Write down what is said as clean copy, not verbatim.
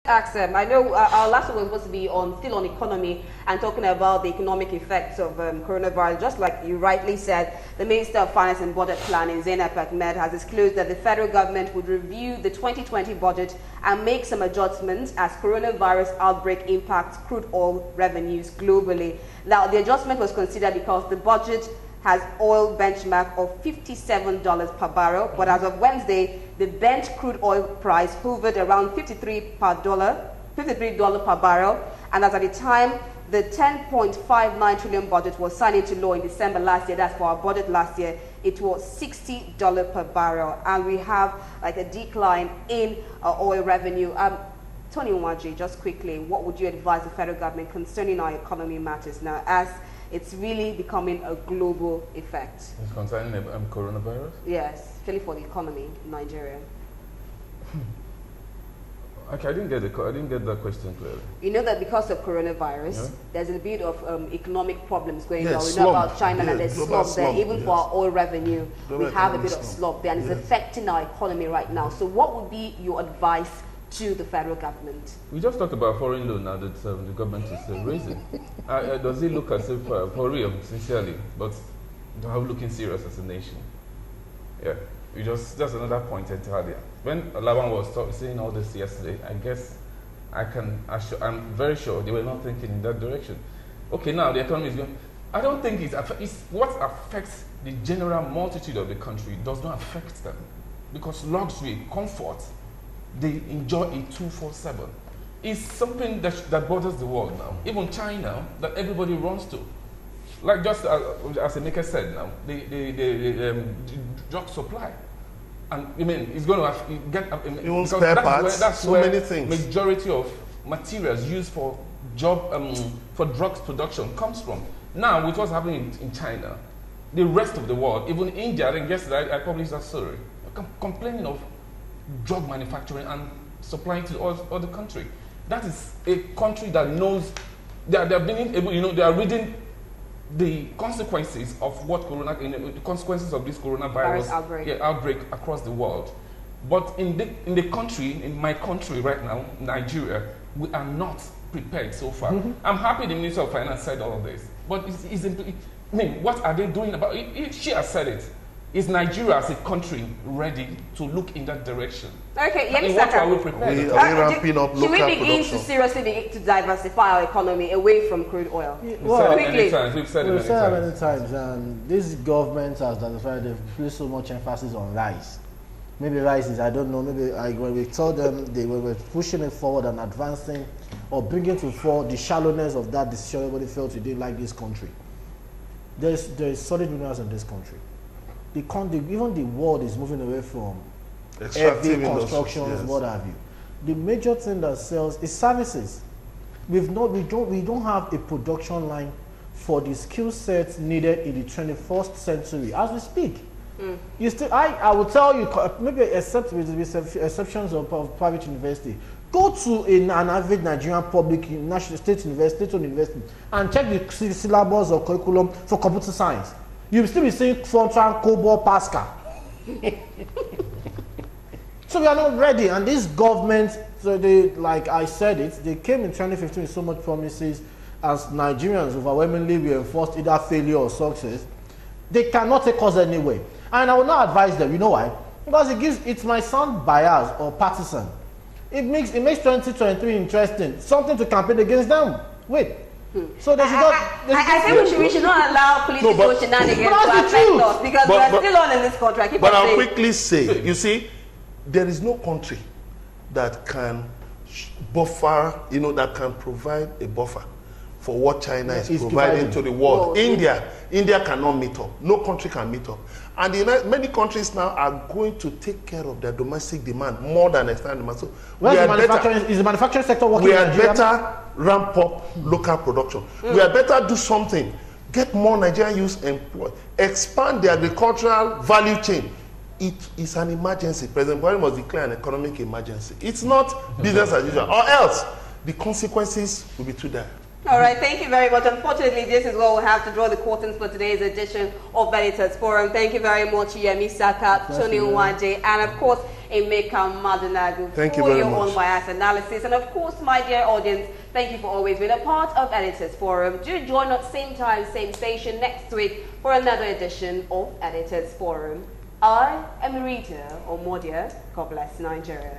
ask them. I know our last one was supposed to be still on economy and talking about the economic effects of coronavirus. Just like you rightly said, the Minister of Finance and Budget Planning, Zainab Ahmed, has disclosed that the federal government would review the 2020 budget and make some adjustments as coronavirus outbreak impacts crude oil revenues globally. Now, the adjustment was considered because the budget has oil benchmark of $57 per barrel, but as of Wednesday, the Brent crude oil price hovered around $53 per barrel, and as at the time, the 10.59 trillion budget was signed into law in December last year. That's for our budget last year. It was $60 per barrel, and we have like a decline in oil revenue. Tony Nwaje, just quickly, what would you advise the federal government concerning our economy matters now, as it's really becoming a global effect? It's concerning coronavirus? Yes, especially for the economy in Nigeria. Okay, I didn't get that question clearly. You know that because of coronavirus, there's a bit of economic problems going on. We slump. know about China and there's slump there. Even for our oil revenue, we have a bit of slump there, and it's affecting our economy right now. So what would be your advice to the federal government? We just talked about foreign loan now that the government is raising. Does it look as if, for real, sincerely, but are we looking serious as a nation? Yeah, that's another point entirely. When Lawan was saying all this yesterday, I guess I'm very sure they were not thinking in that direction. Okay, now the economy is going. I don't think it's what affects the general multitude of the country does not affect them, because luxury, comfort, they enjoy it 24/7. It's something that bothers the world now. Even China, that everybody runs to. Like just as Emeka said now, the drug supply. And I mean, it's going to get because spare parts, that's so where many things. Majority of materials used for for drugs production comes from. Now, with what's happening in China, the rest of the world, even India, I think yesterday I published that story, complaining of drug manufacturing and supplying to all the country. That is a country that knows they are being able, they are reading the consequences of the consequences of this coronavirus outbreak across the world. But in the country, in my country right now, Nigeria, we are not prepared so far. I'm happy the Minister of Finance said all of this, but what are they doing about it? She has said it. Is Nigeria as a country ready to look in that direction? Okay, what are we prepared? Are we ramping up local should we begin production? to seriously to diversify our economy away from crude oil? Well, We've said it many times, and this government has diversified. They've placed so much emphasis on rice. Maybe rice is, I don't know, maybe when we told them they were pushing it forward and advancing or bringing to fore the shallowness of that decision, everybody felt we didn't like this country. There's solid winners in this country. Even the world is moving away from heavy constructions, what have you. The major thing that sells is services. We don't have a production line for the skill sets needed in the 21st century as we speak. You still, I will tell you, maybe except with exceptions of private university, go to an average Nigerian public national state university and check the syllabus or curriculum for computer science. You'll still be seeing Fortran, COBOL, Pascal. So we are not ready, and this government, so they, like I said it, they came in 2015 with so much promises. As Nigerians overwhelmingly we enforced either failure or success, they cannot take us anywhere. And I will not advise them. You know why? Because it might sound biased or partisan. It makes 2023 interesting, something to campaign against them with. So I think we should not allow political shenanigans to affect us, because we are still on in this contract. But I'll quickly say, you see, there is no country that can buffer, that can provide a buffer for what China is providing to the world. India cannot meet up. No country can meet up. And many countries now are going to take care of their domestic demand more than external demand. So is the manufacturing sector working? We had better ramp up local production. We had better do something. Get more Nigerian youth employed. Expand the agricultural value chain. It is an emergency. President Buhari must declare an economic emergency. It's not business as usual, or else the consequences will be too dire. All right, thank you very much. Unfortunately, this is where we'll have to draw the curtains for today's edition of Editors Forum. Thank you very much, Yemi Saka, Tony Nwaje, and of course, Emeka Madunagu, Thank you for very your much. unbiased analysis. And of course, my dear audience, thank you for always being a part of Editors Forum. Do join us same time, same station next week for another edition of Editors Forum. I am Rita Omodia. God bless Nigeria.